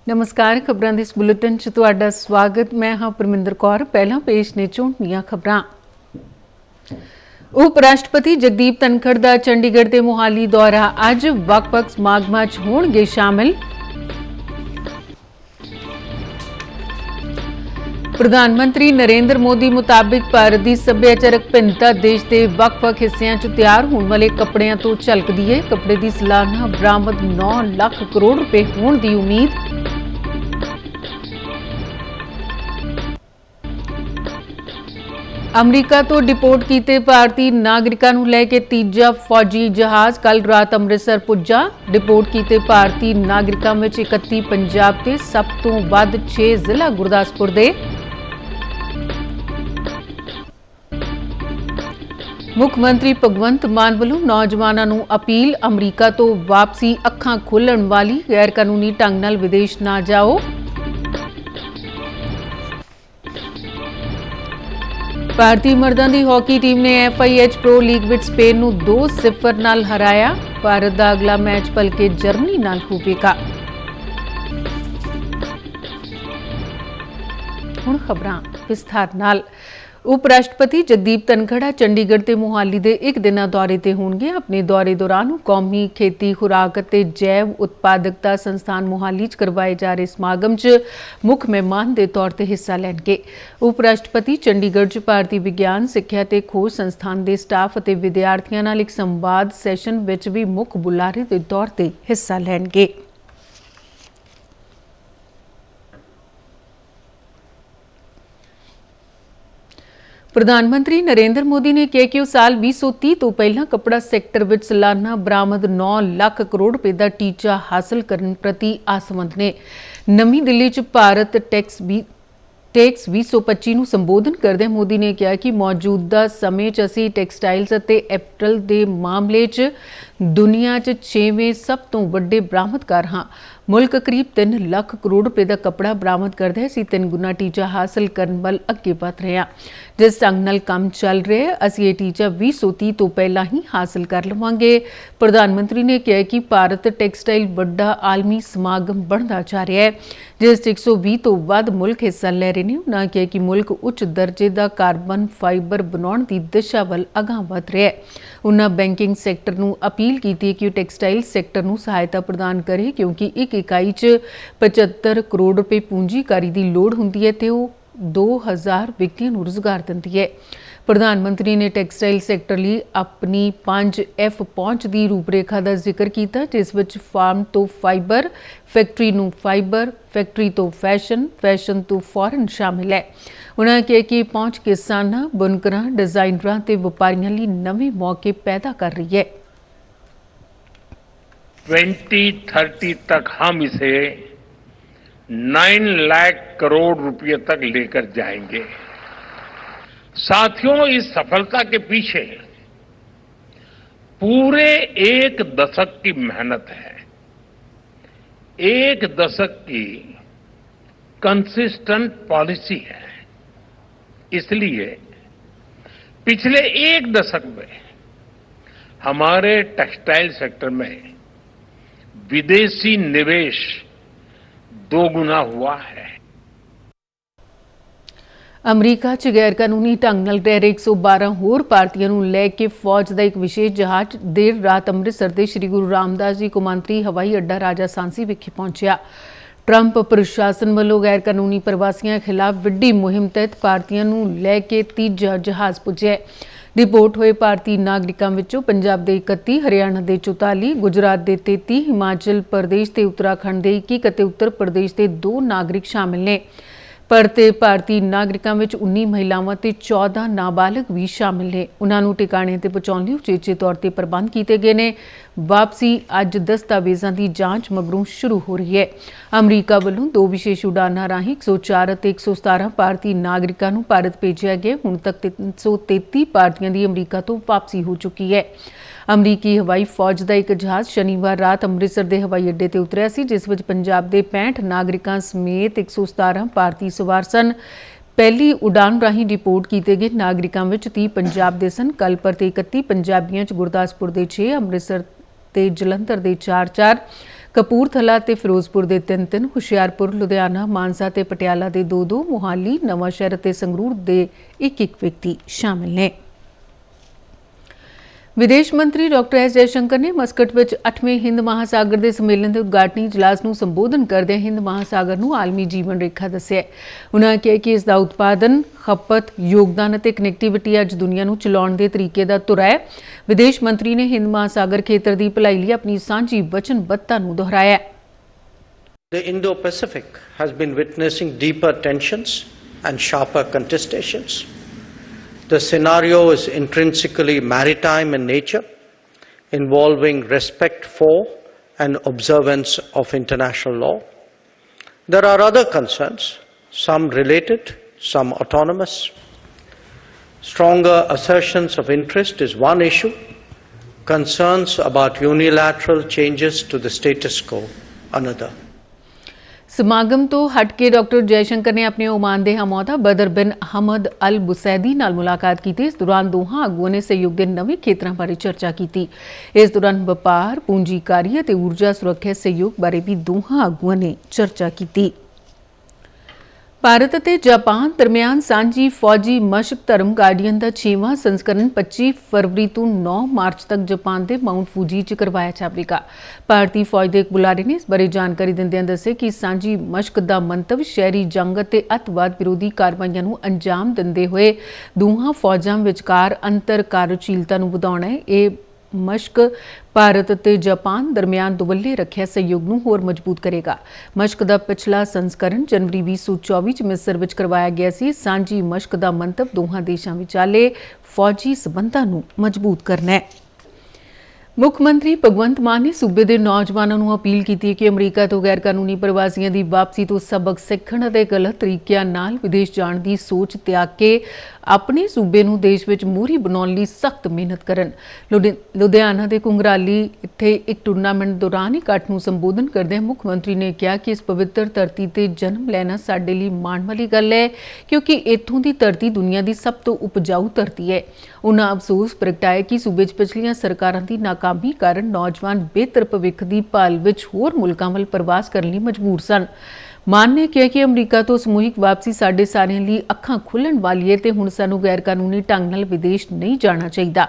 नमस्कार। खबरां दे इस बुलेटिन च तुहाडा स्वागत। मैं हाँ परमिंदर कौर। पहला पेश ने ਝੋਂਟੀਆਂ खबरां। उप राष्ट्रपति जगदीप धनखड़ दा चंडीगढ़ ते मोहाली दौरा अज वख-वख समागमां च होणगे शामिल। प्रधानमंत्री नरेंद्र मोदी मुताबिक भारत की सभ्याचारक भिन्नता देश के वख-वख हिस्सों च तैयार होने वाले कपड़ियां तो झलकदी है। कपड़े की सालाना बरामद 9 लाख करोड़ रुपए होने की उम्मीद। अमरीका तो डिपोर्ट किए भारतीय नागरिकों को लैके तीजा फौजी जहाज कल रात अमृतसर पुज्जा। डिपोर्ट किए भारतीय नागरिकों में 31 पंजाब के सब तो वध 6 जिला गुरदासपुर दे। मुख्यमंत्री भगवंत मान वालों नौजवानों को अपील, अमरीका तो वापसी अखां खोलण वाली, गैर कानूनी ढंग नाल विदेश ना जाओ। भारतीय मर्दां दी हॉकी टीम ने FIH प्रो लीग विच स्पेन नूं 2-0 नाल हराया। भारत दा अगला मैच भलके जर्मनी नाल होवेगा। हुण खबरां विस्तार नाल। उप राष्ट्रपति जगदीप धनखड़ चंडीगढ़ ते मोहाली दे एक दिना दौरे ते होणगे। अपने दौरे दौरान कौमी खेती खुराक ते जैव उत्पादकता संस्थान मोहाली च करवाए जा रहे समागम च मुख मेहमान के तौर पर हिस्सा लैणगे। उप राष्ट्रपति चंडीगढ़ च भारतीय विज्ञान सिक्ख्या ते खोज संस्थान के स्टाफ ते विद्यार्थियों नाल एक संवाद सैशन विच भी मुख बुलारे के तौर पर हिस्सा लैणगे। प्रधानमंत्री नरेंद्र मोदी ने कहा कि वह साल 2030 तो पहला कपड़ा सैक्टर में सालाना बरामद 9 लाख करोड़ रुपए का टीचा हासिल करने प्रति आसवंद ने। नवी दिल्ली च भारत टैक्स 2025 ਨੂੰ संबोधन करदे मोदी ने कहा कि मौजूदा समय च असीं टैक्सटाइल्स ਅਤੇ एपरल के मामले च दुनिया च 6वें सब तो वड्डे बरामदकार हाँ। मुल्क करीब 3 लाख करोड़ रुपए का कपड़ा बरामद करदा है। असीं 3 गुना टीचा हासिल करने वाल अगे वध रहे हैं। जिस ढंग नाल काम चल रहा है असीं ये टीचा 2030 तो पहला ही हासिल कर लवांगे। प्रधानमंत्री ने कहा कि भारत टैक्सटाइल वड्डा आलमी समागम बनता जा रहा है, जिस 120 तो वध मुल्क हिस्सा ले रहे हैं। उन्होंने कहा कि मुल्क उच्च दर्जे का कार्बन फाइबर बनाने की दिशा वाल अगां वध रहा है। उन्होंने बैंकिंग सैक्टर को अपील की कि वह टैक्सटाइल सैक्टर को सहायता प्रदान करे, क्योंकि एक इकाई च 75 करोड़ रुपए पूंजीकारी की लोड़ होंदी है तो 2000 व्यक्तियों को रोजगार दिंदी है। प्रधानमंत्री ने टैक्सटाइल सैक्टर लिए अपनी 5F पहुंच की रूपरेखा का जिक्र किया, जिस विच फार्म तो फाइबर, फैक्ट्री नूं फाइबर, फैक्ट्री तो फैशन, फैशन तो फॉरन शामिल है। उन्होंने कहा कि पहुंच किसानां, बुनकरां, डिजाइनरां ते व्यापारियों लिए नवे मौके पैदा कर रही है। 2030 तक हम इसे 9 लाख करोड़ रुपए तक लेकर जाएंगे। साथियों, इस सफलता के पीछे पूरे 1 दशक की मेहनत है। 1 दशक की कंसिस्टेंट पॉलिसी है। इसलिए पिछले 1 दशक में हमारे टेक्सटाइल सेक्टर में विदेशी निवेश 2 गुना हुआ है। अमरीका च गैर कानूनी ढंग नाल रह रहे 112 होर भारतीयों को लैके फौज का एक विशेष जहाज देर रात अमृतसर के श्री गुरु रामदास जी कौमांतरी हवाई अड्डा राजा सांसी विखे पहुंचा। ट्रंप प्रशासन वालों गैर कानूनी प्रवासियों खिलाफ वड्डी मुहिम तहत भारतीयों को लैके तीजा जहाज पुज्जा। रिपोर्ट हुए भारतीय नागरिकों विचों पंजाब के 31, हरियाणा के 44, गुजरात के 33, हिमाचल प्रदेश के उत्तराखंड के 21 और उत्तर प्रदेश के 2 नागरिक शामिल ने। परते भारतीय नागरिकों में 19 महिलावां ते 14 नाबालग भी शामिल ने। उन्होंने ठिकाने ते पहुंचाने लई उचेचे तौर पर प्रबंध किए गए हैं। वापसी अज दस्तावेज़ों की जांच मगरों शुरू हो रही है। अमरीका वालों 2 विशेष उड़ानां राही 104 ते 117 भारतीय नागरिकों को भारत भेजा गया। हुण तक 333 भारतीयों की अमरीका तो वापसी हो चुकी है। अमरीकी हवाई फौज का एक जहाज शनिवार रात अमृतसर के हवाई अड्डे ते उतरिया सी, जिस विच पंजाब के 65 नागरिकों समेत 117 भारतीय सवार सन। पहली उड़ान राही रिपोर्ट किए गए नागरिकों में 30 पंजाब के सन। कल परते 31 पंजाबियों च गुरदासपुर के 6, अमृतसर ते जलंधर के 4-4, ਕਪੂਰਥਲਾ ਤੇ ਫਿਰੋਜ਼ਪੁਰ ਦੇ 3-3, ਹੁਸ਼ਿਆਰਪੁਰ, ਲੁਧਿਆਣਾ, ਮਾਨਸਾ ਤੇ ਪਟਿਆਲਾ ਦੇ 2-2, ਮੋਹਾਲੀ, ਨਵਾਂਸ਼ਹਿਰ ਤੇ ਸੰਗਰੂਰ ਦੇ 1-1 ਵਿਅਕਤੀ ਸ਼ਾਮਿਲ ਨੇ। ਵਿਦੇਸ਼ ਮੰਤਰੀ ਡਾਕਟਰ ਐਸ ਜੈਸ਼ੰਕਰ ਨੇ ਮਸਕਟ ਵਿੱਚ 8ਵੇਂ ਹਿੰਦ ਮਹਾਸਾਗਰ ਦੇ ਸੰਮੇਲਨ ਦੇ ਉਦਘਾਟਨੀ ਇਜਲਾਸ ਨੂੰ ਸੰਬੋਧਨ ਕਰਦਿਆਂ ਹਿੰਦ ਮਹਾਸਾਗਰ ਨੂੰ ਆਲਮੀ ਜੀਵਨ ਰੇਖਾ ਦੱਸਿਆ। ਉਨ੍ਹਾਂ ਕਿਹਾ ਕਿ ਇਸ ਦਾ ਉਤਪਾਦਨ, ਖਪਤ, ਯੋਗਦਾਨ ਅਤੇ ਕਨੈਕਟੀਵਿਟੀ ਅੱਜ ਦੁਨੀਆ ਨੂੰ ਚਲਾਉਣ ਦੇ ਤਰੀਕੇ ਦਾ ਧੁਰਾ ਹੈ। ਵਿਦੇਸ਼ ਮੰਤਰੀ ਨੇ ਹਿੰਦ ਮਹਾਸਾਗਰ ਖੇਤਰ ਦੀ ਭਲਾਈ ਲਈ ਆਪਣੀ ਸਾਂਝੀ ਵਚਨਬੱਧਤਾ ਨੂੰ ਦੁਹਰਾਇਆ। The Indo-Pacific has been witnessing deeper tensions and sharper contestations. The scenario is intrinsically maritime in nature, involving respect for and observance of international law. There are other concerns, some related, some autonomous. Stronger assertions of interest is one issue. Concerns about unilateral changes to the status quo, another. ਸਮਾਗਮ ਤੋਂ ਹਟ ਕੇ doctor Jaishankar ਨੇ ਆਪਣੇ Oman ਦੇ ਹਮਅਹੁਦਾ ਬਦਰ ਬਿਨ ਅਹਮਦ ਅਲ ਬੁਸੈਦੀ ਨਾਲ ਮੁਲਾਕਾਤ ਕੀਤੀ। ਇਸ ਦੌਰਾਨ ਦੋਹਾਂ ਆਗੂਆਂ ਨੇ ਸਹਿਯੋਗ ਦੇ ਨਵੇਂ ਖੇਤਰਾਂ ਬਾਰੇ ਚਰਚਾ ਕੀਤੀ। ਇਸ ਦੌਰਾਨ ਵਪਾਰ, ਪੂੰਜੀਕਾਰੀ ਅਤੇ ਊਰਜਾ ਸੁਰੱਖਿਆ ਸਹਿਯੋਗ ਬਾਰੇ ਵੀ ਦੋਹਾਂ ਆਗੂਆਂ ਨੇ ਚਰਚਾ ਕੀਤੀ। ਭਾਰਤ ਅਤੇ ਜਾਪਾਨ ਦਰਮਿਆਨ ਸਾਂਝੀ ਫੌਜੀ ਮਸ਼ਕ ਧਰਮ ਗਾਰਡੀਅਨ ਦਾ 6ਵਾਂ ਸੰਸਕਰਨ 25 ਫਰਵਰੀ ਤੋਂ 9 ਮਾਰਚ ਤੱਕ ਜਾਪਾਨ ਦੇ ਮਾਊਂਟ ਫੂਜੀ 'ਚ ਕਰਵਾਇਆ ਜਾਵੇਗਾ। ਭਾਰਤੀ ਫੌਜ ਦੇ ਇੱਕ ਬੁਲਾਰੇ ਨੇ ਇਸ ਬਾਰੇ ਜਾਣਕਾਰੀ ਦਿੰਦਿਆਂ ਦੱਸਿਆ ਕਿ ਸਾਂਝੀ ਮਸ਼ਕ ਦਾ ਮੰਤਵ ਸ਼ਹਿਰੀ ਜੰਗ ਅਤੇ ਅੱਤਵਾਦ ਵਿਰੋਧੀ ਕਾਰਵਾਈਆਂ ਨੂੰ ਅੰਜਾਮ ਦਿੰਦੇ ਹੋਏ ਦੋਹਾਂ ਫੌਜਾਂ ਵਿਚਕਾਰ ਅੰਤਰ ਕਾਰਜਸ਼ੀਲਤਾ ਨੂੰ ਵਧਾਉਣਾ ਹੈ। ਇਹ ਮਸ਼ਕ ਭਾਰਤ ਅਤੇ ਜਾਪਾਨ ਦਰਮਿਆਨ ਦੁਵੱਲੇ ਰੱਖਿਆ ਸਹਿਯੋਗ ਨੂੰ ਹੋਰ ਮਜ਼ਬੂਤ ਕਰੇਗਾ। ਮਸ਼ਕ ਦਾ ਪਿਛਲਾ ਸੰਸਕਰਨ ਜਨਵਰੀ 2024 ਚ ਮਿਸਰ ਵਿੱਚ ਕਰਵਾਇਆ ਗਿਆ ਸੀ। ਸਾਂਝੀ ਮਸ਼ਕ ਦਾ ਮੰਤਵ ਦੋਹਾਂ ਦੇਸ਼ਾਂ ਵਿਚਾਲੇ ਫੌਜੀ ਸਬੰਧਾਂ ਨੂੰ ਮਜ਼ਬੂਤ ਕਰਨਾ ਹੈ। ਮੁੱਖ ਮੰਤਰੀ ਭਗਵੰਤ ਮਾਨ ਨੇ ਸੂਬੇ ਦੇ ਨੌਜਵਾਨਾਂ ਨੂੰ ਅਪੀਲ ਕੀਤੀ ਹੈ ਕਿ ਅਮਰੀਕਾ ਤੋਂ ਗੈਰ ਕਾਨੂੰਨੀ ਪ੍ਰਵਾਸੀਆਂ ਦੀ ਵਾਪਸੀ ਤੋਂ ਸਬਕ ਸਿੱਖਣ ਅਤੇ ਗਲਤ ਤਰੀਕਿਆਂ ਨਾਲ ਵਿਦੇਸ਼ ਜਾਣ ਦੀ ਸੋਚ ਤਿਆਗ ਕੇ ਆਪਣੇ ਸੂਬੇ ਨੂੰ ਦੇਸ਼ ਵਿੱਚ ਮੋਹਰੀ ਬਣਾਉਣ ਲਈ ਸਖਤ ਮਿਹਨਤ ਕਰਨ। ਲੁਧਿਆਣਾ ਦੇ ਕੁੰਗਰਾਲੀ ਇੱਥੇ ਇੱਕ ਟੂਰਨਾਮੈਂਟ ਦੌਰਾਨ ਇਕੱਠ ਨੂੰ ਸੰਬੋਧਨ ਕਰਦਿਆਂ ਮੁੱਖ ਮੰਤਰੀ ਨੇ ਕਿਹਾ ਕਿ ਇਸ ਪਵਿੱਤਰ ਧਰਤੀ ਤੇ ਜਨਮ ਲੈਣਾ ਸਾਡੇ ਲਈ ਮਾਣ ਵਾਲੀ ਗੱਲ ਹੈ, ਕਿਉਂਕਿ ਇੱਥੋਂ ਦੀ ਧਰਤੀ ਦੁਨੀਆ ਦੀ ਸਭ ਤੋਂ ਉਪਜਾਊ ਧਰਤੀ ਹੈ। ਉਨ੍ਹਾਂ ਅਫਸੋਸ ਪ੍ਰਗਟਾਇਆ ਕਿ ਸੂਬੇ 'ਚ ਪਿਛਲੀਆਂ ਸਰਕਾਰਾਂ ਦੀ ਨਾਕਾਮੀ ਕਾਰਨ ਨੌਜਵਾਨ ਬਿਹਤਰ ਭਵਿੱਖ ਦੀ ਭਾਲ ਵਿੱਚ ਹੋਰ ਮੁਲਕਾਂ ਵੱਲ ਪ੍ਰਵਾਸ ਕਰਨ ਲਈ ਮਜਬੂਰ ਸਨ। ਮਾਨ ਨੇ ਕਿਹਾ ਕਿ ਅਮਰੀਕਾ ਤੋਂ ਸਮੂਹਿਕ ਵਾਪਸੀ ਸਾਡੇ ਸਾਰਿਆਂ ਲਈ ਅੱਖਾਂ ਖੁੱਲ੍ਹਣ ਵਾਲੀ ਹੈ ਤੇ ਹੁਣ ਸਾਨੂੰ ਗੈਰ ਕਾਨੂੰਨੀ ਢੰਗ ਨਾਲ ਵਿਦੇਸ਼ ਨਹੀਂ ਜਾਣਾ ਚਾਹੀਦਾ,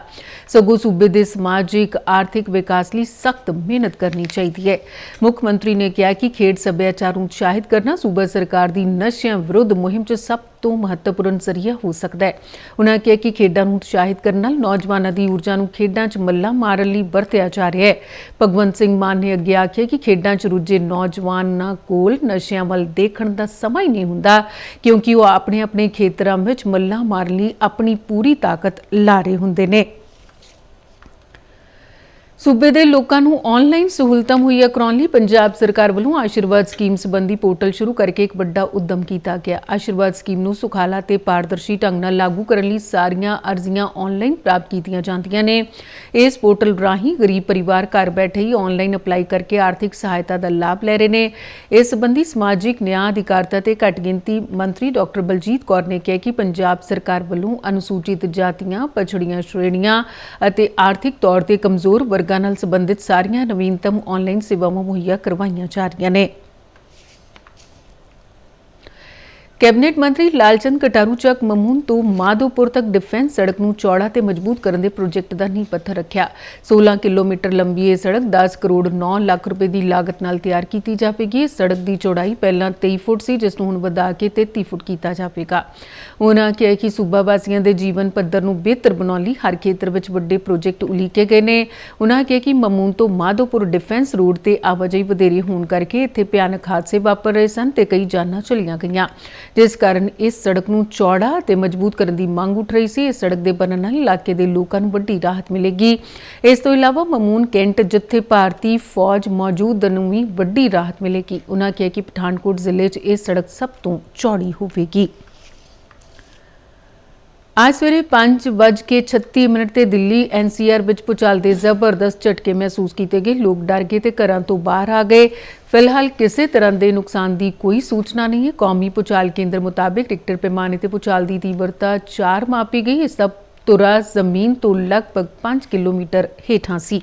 ਸਗੋਂ ਸੂਬੇ ਦੇ ਸਮਾਜਿਕ ਆਰਥਿਕ ਵਿਕਾਸ ਲਈ ਸਖਤ ਮਿਹਨਤ ਕਰਨੀ ਚਾਹੀਦੀ ਹੈ। ਮੁੱਖ ਮੰਤਰੀ ਨੇ ਕਿਹਾ ਕਿ ਖੇਡ ਸੱਭਿਆਚਾਰ ਨੂੰ ਉਤਸ਼ਾਹਿਤ ਕਰਨਾ ਸੂਬਾ ਸਰਕਾਰ ਦੀ ਨਸ਼ਿਆਂ ਵਿਰੁੱਧ ਮੁਹਿੰਮ 'ਚ ਸਭ ਤੋਂ ਮਹੱਤਵਪੂਰਨ ਜ਼ਰੀਆ ਹੋ ਸਕਦਾ ਹੈ। ਉਨ੍ਹਾਂ ਕਿਹਾ ਕਿ ਖੇਡਾਂ ਨੂੰ ਉਤਸ਼ਾਹਿਤ ਕਰਨ ਨਾਲ ਨੌਜਵਾਨਾਂ ਦੀ ਊਰਜਾ ਨੂੰ ਖੇਡਾਂ 'ਚ ਮੱਲਾਂ ਮਾਰਨ ਲਈ ਵਰਤਿਆ ਜਾ ਰਿਹਾ ਹੈ। ਭਗਵੰਤ ਸਿੰਘ ਮਾਨ ਨੇ ਅੱਗੇ ਆਖਿਆ ਕਿ ਖੇਡਾਂ 'ਚ ਰੁੱਝੇ ਨੌਜਵਾਨਾਂ ਕੋਲ ਨਸ਼ਿਆਂ ਵੱਲ ਦੇਖਣ ਦਾ ਸਮਾਂ ਹੀ ਨਹੀਂ ਹੁੰਦਾ, ਕਿਉਂਕਿ ਉਹ ਆਪਣੇ ਖੇਤਰਾਂ ਵਿੱਚ ਮੱਲਾਂ ਮਾਰਨ ਲਈ ਆਪਣੀ ਪੂਰੀ ਤਾਕਤ ਲਾ ਰਹੇ ਹੁੰਦੇ ਨੇ। ਸੂਬੇ ਦੇ ਲੋਕਾਂ ਨੂੰ ਆਨਲਾਈਨ ਸਹੂਲਤਾਂ ਮੁਹੱਈਆ ਕਰਾਉਣ ਲਈ ਪੰਜਾਬ ਸਰਕਾਰ ਵੱਲੋਂ ਆਸ਼ੀਰਵਾਦ ਸਕੀਮ ਸੰਬੰਧੀ ਪੋਰਟਲ ਸ਼ੁਰੂ ਕਰਕੇ ਇੱਕ ਵੱਡਾ ਉਦਮ ਕੀਤਾ ਗਿਆ। ਆਸ਼ੀਰਵਾਦ ਸਕੀਮ ਨੂੰ ਸੁਖਾਲਾ ਤੇ ਪਾਰਦਰਸ਼ੀ ਢੰਗ ਨਾਲ ਲਾਗੂ ਕਰਨ ਲਈ ਸਾਰੀਆਂ ਅਰਜ਼ੀਆਂ ਆਨਲਾਈਨ ਪ੍ਰਾਪਤ ਕੀਤੀਆਂ ਜਾਂਦੀਆਂ ਨੇ। ਇਸ ਪੋਰਟਲ ਰਾਹੀਂ ਗਰੀਬ ਪਰਿਵਾਰ ਘਰ ਬੈਠੇ ਹੀ ਆਨਲਾਈਨ ਅਪਲਾਈ ਕਰਕੇ ਆਰਥਿਕ ਸਹਾਇਤਾ ਦਾ ਲਾਭ ਲੈ ਰਹੇ ਨੇ। ਇਸ ਸੰਬੰਧੀ ਸਮਾਜਿਕ ਨਿਆਂ, ਅਧਿਕਾਰਤਾ ਤੇ ਘੱਟ ਗਿਣਤੀ ਮੰਤਰੀ ਡਾਕਟਰ ਬਲਜੀਤ ਕੌਰ ਨੇ ਕਿਹਾ ਕਿ ਪੰਜਾਬ ਸਰਕਾਰ ਵੱਲੋਂ ਅਨੁਸੂਚਿਤ ਜਾਤੀਆਂ, ਪਛੜੀਆਂ ਸ਼੍ਰੇਣੀਆਂ ਅਤੇ ਆਰਥਿਕ ਤੌਰ ਤੇ ਕਮਜ਼ੋਰ ਵਰਗ ਨਾਲ ਸੰਬੰਧਿਤ ਸਾਰੀਆਂ ਨਵੀਨਤਮ ਆਨਲਾਈਨ ਸੇਵਾਵਾਂ ਮੁਹੱਈਆ ਕਰਵਾਈਆਂ ਜਾ ਰਹੀਆਂ ਨੇ। ਕੈਬਨਿਟ ਮੰਤਰੀ ਲਾਲਚੰਦ ਕਟਾਰੂ ਚੱਕ ਮਮੂਨ ਤੋਂ ਮਾਧੋਪੁਰ ਤੱਕ ਡਿਫੈਂਸ ਸੜਕ ਨੂੰ ਚੌੜਾ ਤੇ ਮਜ਼ਬੂਤ ਕਰਨ ਦੇ ਪ੍ਰੋਜੈਕਟ ਦਾ ਨੀਂਹ ਪੱਥਰ ਰੱਖਿਆ। 16 ਕਿਲੋਮੀਟਰ ਲੰਬੀ ਇਹ ਸੜਕ 10 ਕਰੋੜ 9 ਲੱਖ ਰੁਪਏ ਦੀ ਲਾਗਤ ਨਾਲ ਤਿਆਰ ਕੀਤੀ ਜਾਵੇਗੀ। ਇਸ ਸੜਕ ਦੀ ਚੌੜਾਈ ਪਹਿਲਾਂ 23 ਫੁੱਟ ਸੀ, ਜਿਸ ਨੂੰ ਹੁਣ ਵਧਾ ਕੇ 33 ਫੁੱਟ ਕੀਤਾ ਜਾਵੇਗਾ। ਉਨ੍ਹਾਂ ਕਿਹਾ ਕਿ ਸੂਬਾ ਵਾਸੀਆਂ ਦੇ ਜੀਵਨ ਪੱਧਰ ਨੂੰ ਬਿਹਤਰ ਬਣਾਉਣ ਲਈ ਹਰ ਖੇਤਰ ਵਿੱਚ ਵੱਡੇ ਪ੍ਰੋਜੈਕਟ ਉਲੀਕੇ ਗਏ ਨੇ। ਉਨ੍ਹਾਂ ਕਿਹਾ ਕਿ ਮਮੂਨ ਤੋਂ ਮਾਧੋਪੁਰ ਡਿਫੈਂਸ ਰੋਡ ਤੇ ਆਵਾਜਾਈ ਵਧੇਰੀ ਹੋਣ ਕਰਕੇ ਇੱਥੇ ਭਿਆਨਕ ਹਾਦਸੇ ਵਾਪਰ ਰਹੇ ਸਨ ਤੇ ਕਈ ਜਾਨਾਂ ਚਲੀਆਂ ਗਈਆਂ, ਜਿਸ ਕਾਰਨ ਇਸ ਸੜਕ ਨੂੰ ਚੌੜਾ ਤੇ ਮਜ਼ਬੂਤ ਕਰਨ ਦੀ ਮੰਗ ਉੱਠ ਰਹੀ ਸੀ। ਇਸ ਸੜਕ ਦੇ ਬਣਨ ਨਾਲ ਇਲਾਕੇ ਦੇ ਲੋਕਾਂ ਨੂੰ ਵੱਡੀ ਰਾਹਤ ਮਿਲੇਗੀ। ਇਸ ਤੋਂ ਇਲਾਵਾ ਮਮੂਨ ਕੈਂਟ ਜਿੱਥੇ ਭਾਰਤੀ ਫੌਜ ਮੌਜੂਦ ਨੂੰ ਵੀ ਵੱਡੀ ਰਾਹਤ ਮਿਲੇਗੀ। ਉਨ੍ਹਾਂ ਕਿਹਾ ਕਿ ਪਠਾਨਕੋਟ ਜ਼ਿਲ੍ਹੇ 'ਚ ਇਹ ਸੜਕ ਸਭ ਤੋਂ ਚੌੜੀ ਹੋਵੇਗੀ। ਅੱਜ ਸਵੇਰੇ 5:36 ਤੇ ਦਿੱਲੀ NCR ਵਿੱਚ ਭੂਚਾਲ ਦੇ ਜ਼ਬਰਦਸਤ ਝਟਕੇ ਮਹਿਸੂਸ ਕੀਤੇ ਗਏ। ਲੋਕ ਡਰ ਗਏ ਤੇ ਘਰਾਂ ਤੋਂ ਬਾਹਰ ਆ ਗਏ। ਫਿਲਹਾਲ ਕਿਸੇ ਤਰ੍ਹਾਂ ਦੇ ਨੁਕਸਾਨ ਦੀ ਕੋਈ ਸੂਚਨਾ ਨਹੀਂ ਹੈ। ਕੌਮੀ ਭੂਚਾਲ ਕੇਂਦਰ ਮੁਤਾਬਿਕ ਰਿਕਟਰ ਪੈਮਾਨੇ ਤੇ ਭੂਚਾਲ ਦੀ ਤੀਬਰਤਾ 4 ਮਾਪੀ ਗਈ। ਇਸ ਦਾ ਧੁਰਾ ਜ਼ਮੀਨ ਤੋਂ ਲਗਭਗ 5 ਕਿਲੋਮੀਟਰ ਹੇਠਾਂ ਸੀ।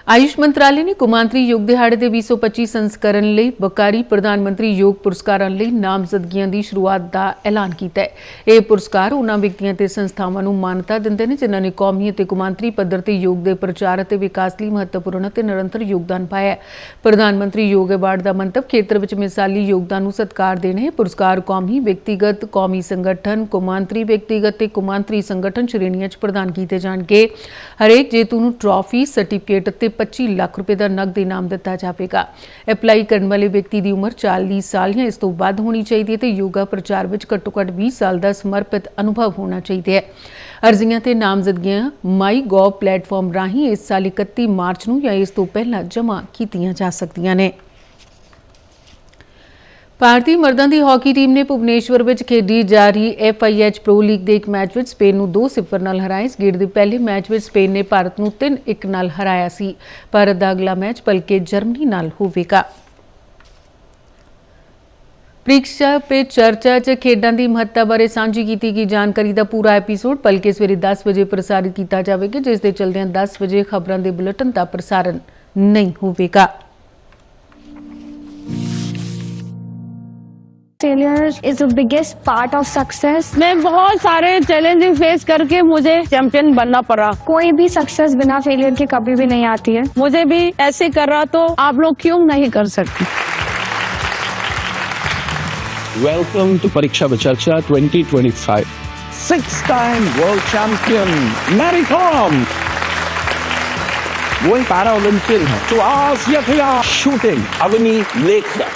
ਆਯੁਸ਼ ਮੰਤਰਾਲੇ ਨੇ ਕੁਮਾਂਤਰੀ ਯੋਗ ਦਿਹਾੜੇ ਦੇ 2025 ਸੰਸਕਰਨ ਲਈ ਬਕਾਰੀ ਪ੍ਰਧਾਨ ਮੰਤਰੀ ਯੋਗ ਪੁਰਸਕਾਰਾਂ ਲਈ ਨਾਮਜ਼ਦਗੀਆਂ ਦੀ ਸ਼ੁਰੂਆਤ ਦਾ ਐਲਾਨ ਕੀਤਾ ਹੈ। ਇਹ ਪੁਰਸਕਾਰ ਉਹਨਾਂ ਵਿਅਕਤੀਆਂ ਤੇ ਸੰਸਥਾਵਾਂ ਨੂੰ ਮਾਨਤਾ ਦਿੰਦੇ ਨੇ ਜਿਨ੍ਹਾਂ ਨੇ ਕੌਮੀ ਅਤੇ ਕੁਮਾਂਤਰੀ ਪੱਧਰ ਤੇ ਯੋਗ ਦੇ ਪ੍ਰਚਾਰ ਅਤੇ ਵਿਕਾਸ ਲਈ ਮਹੱਤਵਪੂਰਨ ਅਤੇ ਨਿਰੰਤਰ ਯੋਗਦਾਨ ਪਾਇਆ ਹੈ। ਪ੍ਰਧਾਨ ਮੰਤਰੀ ਯੋਗ ਅਵਾਰਡ ਦਾ ਮੰਤਵ ਖੇਤਰ ਵਿੱਚ ਮਿਸਾਲੀ ਯੋਗਦਾਨ ਨੂੰ ਸਤਿਕਾਰ ਦੇਣਾ ਹੈ। ਪੁਰਸਕਾਰ ਕੌਮੀ, ਵਿਅਕਤੀਗਤ, ਕੌਮੀ ਸੰਗਠਨ, ਕੁਮਾਂਤਰੀ ਵਿਅਕਤੀਗਤ ਤੇ ਕੁਮਾਂਤਰੀ ਸੰਗਠਨ ਸ਼੍ਰੇਣੀਆਂ 'ਚ ਪ੍ਰਦਾਨ ਕੀਤੇ ਜਾਣਗੇ। ਹਰੇਕ ਜੇਤੂ ਨੂੰ ਟਰਾਫੀ, ਸਰਟੀਫਿਕੇਟ ਅਤੇ 25 ਲੱਖ ਰੁਪਏ ਦਾ ਨਕਦ ਇਨਾਮ ਦਿੱਤਾ ਜਾਵੇਗਾ। ਅਪਲਾਈ ਕਰਨ ਵਾਲੇ ਵਿਅਕਤੀ ਦੀ ਉਮਰ 40 ਸਾਲ ਜਾਂ ਇਸ ਤੋਂ ਵੱਧ ਹੋਣੀ ਚਾਹੀਦੀ ਹੈ ਤੇ ਯੋਗਾ ਪ੍ਰਚਾਰ ਵਿੱਚ ਘੱਟੋ-ਘੱਟ 20 ਸਾਲ ਦਾ ਸਮਰਪਿਤ ਅਨੁਭਵ ਹੋਣਾ ਚਾਹੀਦਾ ਹੈ। ਅਰਜ਼ੀਆਂ ਤੇ ਨਾਮਜ਼ਦਗੀਆਂ ਮਾਈਗੋਵ ਪਲੇਟਫਾਰਮ ਰਾਹੀਂ ਇਸ ਸਾਲ 31 ਮਾਰਚ ਨੂੰ ਜਾਂ ਇਸ ਤੋਂ ਪਹਿਲਾਂ ਜਮ੍ਹਾਂ ਕੀਤੀਆਂ ਜਾ ਸਕਦੀਆਂ ਨੇ। ਭਾਰਤੀ ਮਰਦਾਂ ਦੀ ਹਾਕੀ ਟੀਮ ਨੇ ਭੁਵਨੇਸ਼ਵਰ ਵਿੱਚ ਖੇਡੀ ਜਾ ਰਹੀ FIH ਪ੍ਰੋ ਲੀਗ ਦੇ ਇੱਕ ਮੈਚ ਵਿੱਚ ਸਪੇਨ ਨੂੰ 2-0 ਨਾਲ ਹਰਾਇਆ। ਇਸ ਗੇੜ ਦੇ ਪਹਿਲੇ ਮੈਚ ਵਿੱਚ ਸਪੇਨ ਨੇ ਭਾਰਤ ਨੂੰ 3-1 ਨਾਲ ਹਰਾਇਆ ਸੀ। ਭਾਰਤ ਦਾ ਅਗਲਾ ਮੈਚ ਭਲਕੇ ਜਰਮਨੀ ਨਾਲ ਹੋਵੇਗਾ। ਪ੍ਰੀਖਿਆ ਪੇ ਚਰਚਾ 'ਚ ਖੇਡਾਂ ਦੀ ਮਹੱਤਤਾ ਬਾਰੇ ਸਾਂਝੀ ਕੀਤੀ ਗਈ ਜਾਣਕਾਰੀ ਦਾ ਪੂਰਾ ਐਪੀਸੋਡ ਭਲਕੇ ਸਵੇਰੇ 10 ਵਜੇ ਪ੍ਰਸਾਰਿਤ ਕੀਤਾ ਜਾਵੇਗਾ, ਜਿਸ ਦੇ ਚਲਦਿਆਂ 10 ਵਜੇ ਖਬਰਾਂ ਦੇ ਬੁਲੇਟਿਨ ਦਾ ਪ੍ਰਸਾਰਣ ਨਹੀਂ ਹੋਵੇਗਾ। Failure is the biggest part of success. मैं बहुत सारे चैलेंजिंग फेस करके मुझे चैंपियन बनना पड़ा। कोई भी सक्सेस बिना फेलियर के कभी भी नहीं आती है। मुझे भी ऐसे कर रहा तो आप लोग क्यों नहीं कर सकते। Welcome to Pariksha Pe Charcha 2025. Six-time world champion Mary Kom, वो पैरा ओलंपियन है। तो आज यह shooting Avani Lekha.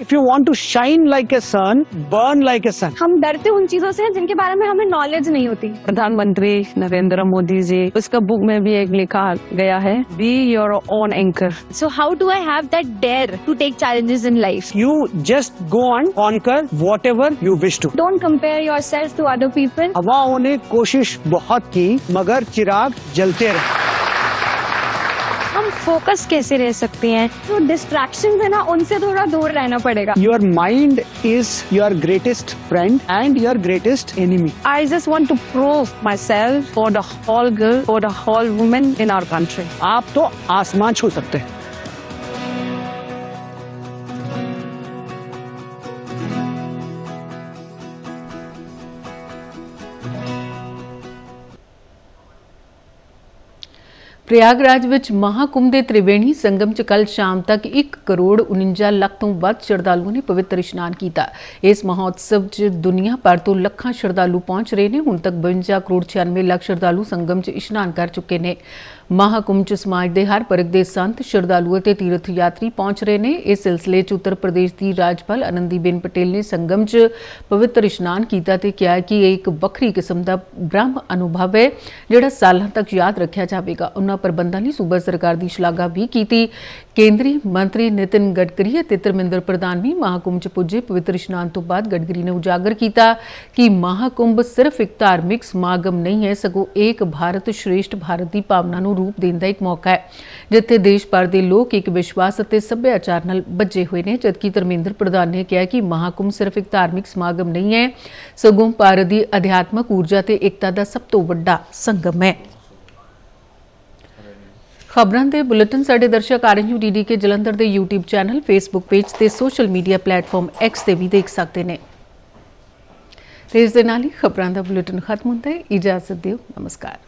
If you want to shine like a sun, burn like a sun. हम डरते उन चीजों से हैं जिनके बारे में हमें नॉलेज नहीं होती। प्रधानमंत्री नरेंद्र मोदी जी, उसका बुक में भी एक लिखा गया है, be your own anchor. So how do I have that dare to take challenges in life? You just go on, conquer whatever you wish to. Don't compare yourself to other people. हवाओं ने कोशिश बहुत की मगर चिराग जलते रहे। हम focus कैसे रह सकते हैं? तो डिस्ट्रैक्शन है ना, उनसे थोड़ा दूर रहना पड़ेगा। Your mind is your greatest friend and your greatest enemy. I just want to prove myself for the whole girl, for the whole woman in our country. आप तो आसमान छू सकते हैं। ਪ੍ਰਯਾਗਰਾਜ ਵਿੱਚ ਮਹਾਕੁੰਭ ਦੇ ਤ੍ਰਿਵੇਣੀ ਸੰਗਮ 'ਚ ਕੱਲ੍ਹ ਸ਼ਾਮ ਤੱਕ 1 ਕਰੋੜ 49 ਲੱਖ ਤੋਂ ਵੱਧ ਸ਼ਰਧਾਲੂਆਂ ਨੇ ਪਵਿੱਤਰ ਇਸ਼ਨਾਨ ਕੀਤਾ। ਇਸ ਮਹੋਤਸਵ 'ਚ ਦੁਨੀਆ ਭਰ ਤੋਂ ਲੱਖਾਂ ਸ਼ਰਧਾਲੂ ਪਹੁੰਚ ਰਹੇ ਨੇ। ਹੁਣ ਤੱਕ 52 ਕਰੋੜ 96 ਲੱਖ ਸ਼ਰਧਾਲੂ ਸੰਗਮ 'ਚ ਇਸ਼ਨਾਨ ਕਰ ਚੁੱਕੇ ਨੇ। ਮਹਾਕੁੰਭ 'ਚ ਸਮਾਜ ਦੇ ਹਰ ਵਰਗ ਦੇ ਸੰਤ, ਸ਼ਰਧਾਲੂ ਅਤੇ ਤੀਰਥ ਯਾਤਰੀ ਪਹੁੰਚ ਰਹੇ ਨੇ। ਇਸ ਸਿਲਸਿਲੇ 'ਚ ਉੱਤਰ ਪ੍ਰਦੇਸ਼ ਦੀ ਰਾਜਪਾਲ ਆਨੰਦੀਬੇਨ ਪਟੇਲ ਨੇ ਸੰਗਮ 'ਚ ਪਵਿੱਤਰ ਇਸ਼ਨਾਨ ਕੀਤਾ ਤੇ ਕਿਹਾ ਕਿ ਇਹ ਇੱਕ ਵੱਖਰੀ ਕਿਸਮ ਦਾ ਬ੍ਰਹਮ ਅਨੁਭਵ ਹੈ ਜਿਹੜਾ ਸਾਲਾਂ ਤੱਕ ਯਾਦ ਰੱਖਿਆ ਜਾਵੇਗਾ। ਉਹਨਾਂ ਪ੍ਰਬੰਧਾਂ ਲਈ ਸੂਬਾ ਸਰਕਾਰ ਦੀ ਸ਼ਲਾਘਾ ਵੀ ਕੀਤੀ। ਕੇਂਦਰੀ ਮੰਤਰੀ ਨਿਤਿਨ ਗਡਕਰੀ ਅਤੇ ਧਰਮਿੰਦਰ ਪ੍ਰਧਾਨ ਵੀ ਮਹਾਕੁੰਭ 'ਚ ਪੁੱਜੇ। ਪਵਿੱਤਰ ਇਸ਼ਨਾਨ ਤੋਂ ਬਾਅਦ ਗਡਕਰੀ ਨੇ ਉਜਾਗਰ ਕੀਤਾ ਕਿ ਮਹਾਕੁੰਭ ਸਿਰਫ ਇੱਕ ਧਾਰਮਿਕ ਸਮਾਗਮ ਨਹੀਂ ਹੈ, ਸਗੋਂ ਏਕ ਭਾਰਤ ਸ਼੍ਰੇਸ਼ਠ ਭਾਰਤ ਦੀ ਭਾਵਨਾ ਨੂੰ ਰੂਪ ਦੇਣ ਦਾ ਇੱਕ ਮੌਕਾ ਹੈ ਜਿੱਥੇ ਦੇਸ਼ ਭਰ ਦੇ ਲੋਕ ਇੱਕ ਵਿਸ਼ਵਾਸ ਅਤੇ ਸੱਭਿਆਚਾਰ ਨਾਲ ਬੱਝੇ ਹੋਏ ਨੇ। ਜਦਕਿ ਧਰਮਿੰਦਰ ਪ੍ਰਧਾਨ ਨੇ ਕਿਹਾ ਕਿ ਮਹਾਕੁੰਭ ਸਿਰਫ ਇੱਕ ਧਾਰਮਿਕ ਸਮਾਗਮ ਨਹੀਂ ਹੈ, ਸਗੋਂ ਭਾਰਤ ਦੀ ਅਧਿਆਤਮਕ ਊਰਜਾ ਤੇ ਏਕਤਾ ਦਾ ਸਭ ਤੋਂ ਵੱਡਾ ਸੰਗਮ ਹੈ। ਖਬਰਾਂ ਦੇ ਬੁਲੇਟਿਨ ਸਾਡੇ ਦਰਸ਼ਕ RNU DD ਕੇ ਜਲੰਧਰ ਦੇ YouTube ਚੈਨਲ, Facebook ਪੇਜ ਤੇ ਸੋਸ਼ਲ ਮੀਡੀਆ ਪਲੇਟਫਾਰਮ X ਤੇ ਵੀ ਦੇਖ ਸਕਦੇ ਨੇ। ਤੇ ਇਸ ਦੇ ਨਾਲ ਹੀ ਖਬਰਾਂ ਦਾ ਬੁਲੇਟਿਨ ਖਤਮ ਹੁੰਦਾ ਹੈ। ਇਜਾਜ਼ਤ ਦਿਓ। ਨਮਸਕਾਰ।